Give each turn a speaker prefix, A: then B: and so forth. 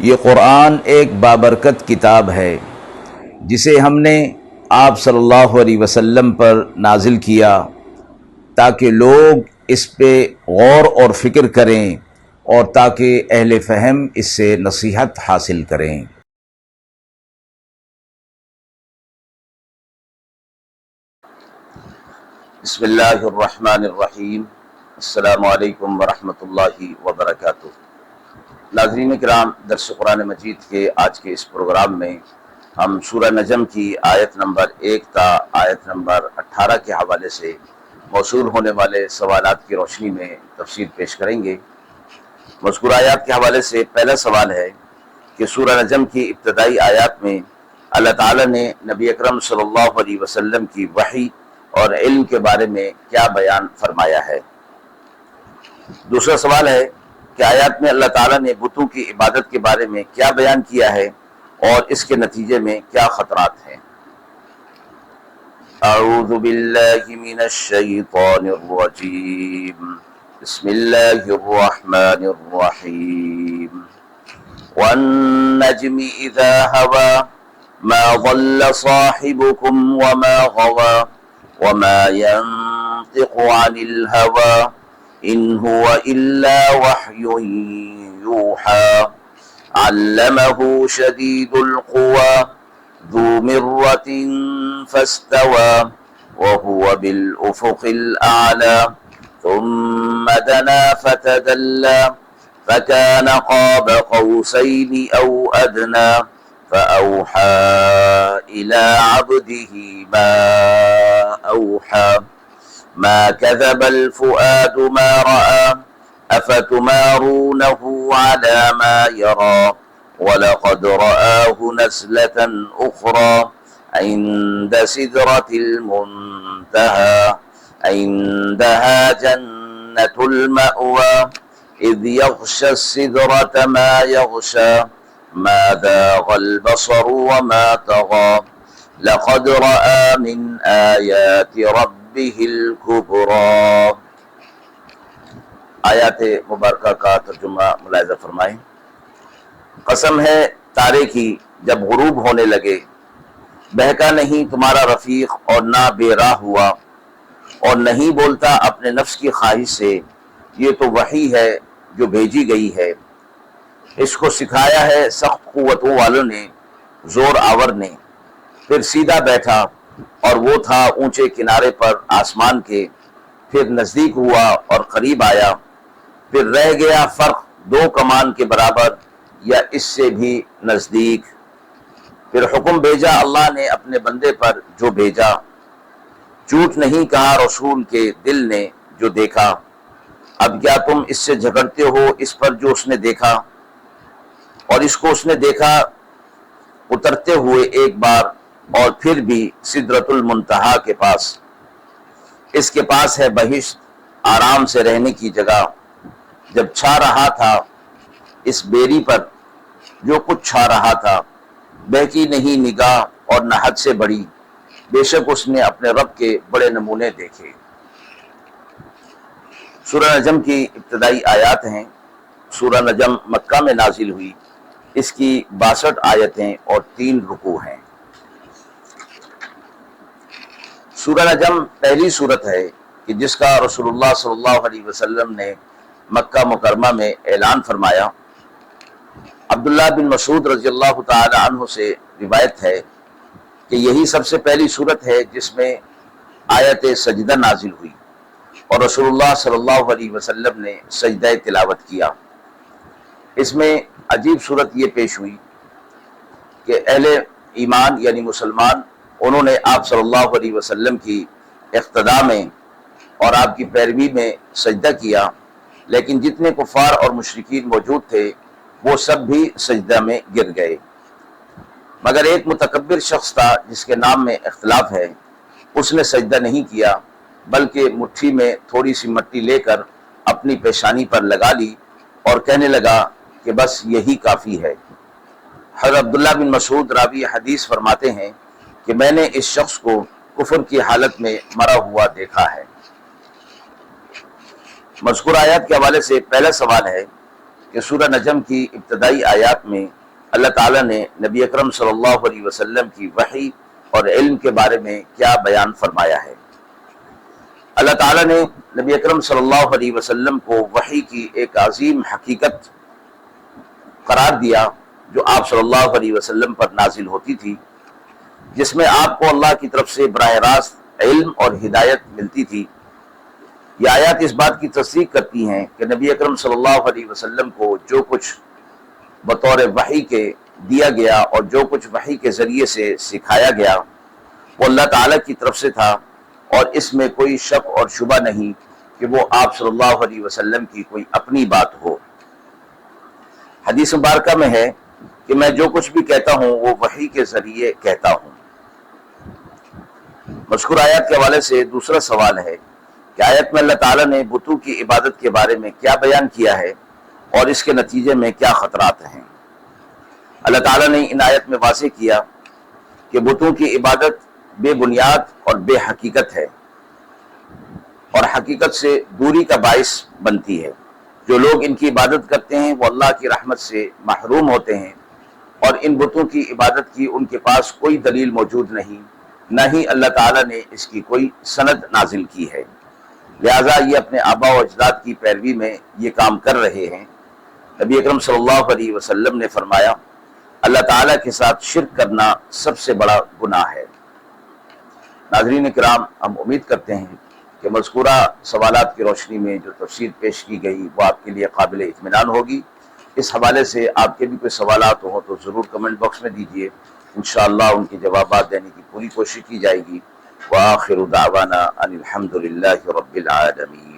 A: یہ قرآن ایک بابرکت کتاب ہے جسے ہم نے آپ صلی اللہ علیہ وسلم پر نازل کیا تاکہ لوگ اس پہ غور اور فکر کریں اور تاکہ اہل فہم اس سے نصیحت حاصل کریں۔ بسم اللہ الرحمن الرحیم۔ السلام علیکم ورحمۃ اللہ وبرکاتہ۔ ناظرین کرام، درس قرآن مجید کے آج کے اس پروگرام میں ہم سورہ نجم کی آیت نمبر 1 تا آیت نمبر 18 کے حوالے سے موصول ہونے والے سوالات کی روشنی میں تفسیر پیش کریں گے۔ مذکورہ آیات کے حوالے سے پہلا سوال ہے کہ سورہ نجم کی ابتدائی آیات میں اللہ تعالیٰ نے نبی اکرم صلی اللہ علیہ وسلم کی وحی اور علم کے بارے میں کیا بیان فرمایا ہے۔ دوسرا سوال ہے کہ آیات میں اللہ تعالیٰ نے بتوں کی عبادت کے بارے میں کیا بیان کیا ہے اور اس کے نتیجے میں کیا خطرات ہیں۔ اعوذ باللہ من الشیطان الرجیم، بسم اللہ الرحمن الرحیم۔ والنجم اذا هوى ما ضل صاحبكم وما غوى وما ينطق عن الهوى إن هو إلا وحي يوحى علمه شديد القوى ذو مرة فاستوى وهو بالأفق الأعلى ثم دنا فتدلى فكان قاب قوسين أو أدنى فأوحى إلى عبده ما أوحى ما كذب الفؤاد ما رأى أفتمارونه على ما يرى ولقد رآه نزلة أخرى عند سدرة المنتهى عندها جنة المأوى إذ يغشى السدرة ما يغشى ما ذاق البصر وما طغى لقد رأى من آيات ربه الكبرى۔ آیات مبارکہ کا ترجمہ ملاحظہ فرمائیں۔ قسم ہے تارے کی جب غروب ہونے لگے، بہکا نہیں تمہارا رفیق اور نہ بے راہ ہوا اور نہیں بولتا اپنے نفس کی خواہش سے، یہ تو وحی ہے جو بھیجی گئی ہے۔ اس کو سکھایا ہے سخت قوتوں والوں نے، زور آور نے۔ پھر سیدھا بیٹھا اور وہ تھا اونچے کنارے پر آسمان کے، پھر نزدیک ہوا اور قریب آیا، پھر رہ گیا فرق 2 کمان کے برابر یا اس سے بھی نزدیک۔ پھر حکم بھیجا اللہ نے اپنے بندے پر جو بھیجا، جھوٹ نہیں کہا رسول کے دل نے جو دیکھا۔ اب کیا تم اس سے جھگڑتے ہو اس پر جو اس نے دیکھا؟ اور اس کو اس نے دیکھا اترتے ہوئے ایک بار اور پھر بھی سدرۃ المنتہا کے پاس۔ اس کے پاس ہے بہشت، آرام سے رہنے کی جگہ۔ جب چھا رہا تھا اس بیری پر جو کچھ چھا رہا تھا، بہکی نہیں نگاہ اور نہ حد سے بڑی، بے شک اس نے اپنے رب کے بڑے نمونے دیکھے۔ سورہ نجم کی ابتدائی آیات ہیں۔ سورہ نجم مکہ میں نازل ہوئی، اس کی 62 آیتیں اور 3 رکوع ہیں۔ سورہ نجم پہلی سورت ہے کہ جس کا رسول اللہ صلی اللہ علیہ وسلم نے مکہ مکرمہ میں اعلان فرمایا۔ عبداللہ بن مسعود رضی اللہ تعالی عنہ سے روایت ہے کہ یہی سب سے پہلی سورت ہے جس میں آیت سجدہ نازل ہوئی اور رسول اللہ صلی اللہ علیہ وسلم نے سجدہ تلاوت کیا۔ اس میں عجیب صورت یہ پیش ہوئی کہ اہل ایمان یعنی مسلمان، انہوں نے آپ صلی اللہ علیہ وسلم کی اقتداء میں اور آپ کی پیروی میں سجدہ کیا، لیکن جتنے کفار اور مشرکین موجود تھے وہ سب بھی سجدہ میں گر گئے، مگر ایک متکبر شخص تھا جس کے نام میں اختلاف ہے، اس نے سجدہ نہیں کیا بلکہ مٹھی میں تھوڑی سی مٹی لے کر اپنی پیشانی پر لگا لی اور کہنے لگا کہ بس یہی کافی ہے۔ حضرت عبداللہ بن مسعود راوی حدیث فرماتے ہیں کہ میں نے اس شخص کو کفر کی حالت میں مرا ہوا دیکھا ہے۔ مذکور آیات کے حوالے سے پہلا سوال ہے کہ سورہ نجم کی ابتدائی آیات میں اللہ تعالیٰ نے نبی اکرم صلی اللہ علیہ وسلم کی وحی اور علم کے بارے میں کیا بیان فرمایا ہے۔ اللہ تعالیٰ نے نبی اکرم صلی اللہ علیہ وسلم کو وحی کی ایک عظیم حقیقت قرار دیا جو آپ صلی اللہ علیہ وسلم پر نازل ہوتی تھی، جس میں آپ کو اللہ کی طرف سے براہ راست علم اور ہدایت ملتی تھی۔ یہ آیات اس بات کی تصدیق کرتی ہیں کہ نبی اکرم صلی اللہ علیہ وسلم کو جو کچھ بطور وحی کے دیا گیا اور جو کچھ وحی کے ذریعے سے سکھایا گیا وہ اللہ تعالیٰ کی طرف سے تھا، اور اس میں کوئی شک اور شبہ نہیں کہ وہ آپ صلی اللہ علیہ وسلم کی کوئی اپنی بات ہو۔ حدیث مبارکہ میں ہے کہ میں جو کچھ بھی کہتا ہوں وہ وحی کے ذریعے کہتا ہوں۔ مذکور آیات کے حوالے سے دوسرا سوال ہے کہ آیت میں اللہ تعالیٰ نے بتوں کی عبادت کے بارے میں کیا بیان کیا ہے اور اس کے نتیجے میں کیا خطرات ہیں۔ اللہ تعالیٰ نے ان آیت میں واضح کیا کہ بتوں کی عبادت بے بنیاد اور بے حقیقت ہے اور حقیقت سے دوری کا باعث بنتی ہے۔ جو لوگ ان کی عبادت کرتے ہیں وہ اللہ کی رحمت سے محروم ہوتے ہیں، اور ان بتوں کی عبادت کی ان کے پاس کوئی دلیل موجود نہیں، نہ ہی اللہ تعالیٰ نے اس کی کوئی سند نازل کی ہے، لہٰذا یہ اپنے آباء و اجداد کی پیروی میں یہ کام کر رہے ہیں۔ نبی اکرم صلی اللہ علیہ وسلم نے فرمایا اللہ تعالیٰ کے ساتھ شرک کرنا سب سے بڑا گناہ ہے۔ ناظرین کرام، ہم امید کرتے ہیں کہ مذکورہ سوالات کی روشنی میں جو تفصیل پیش کی گئی وہ آپ کے لیے قابل اطمینان ہوگی۔ اس حوالے سے آپ کے بھی کوئی سوالات ہوں تو ضرور کمنٹ باکس میں دیجیے، انشاءاللہ ان کے جوابات دینے کی پوری کوشش کی جائے گی۔ وآخر دعوانا ان الحمد للہ رب العالمین۔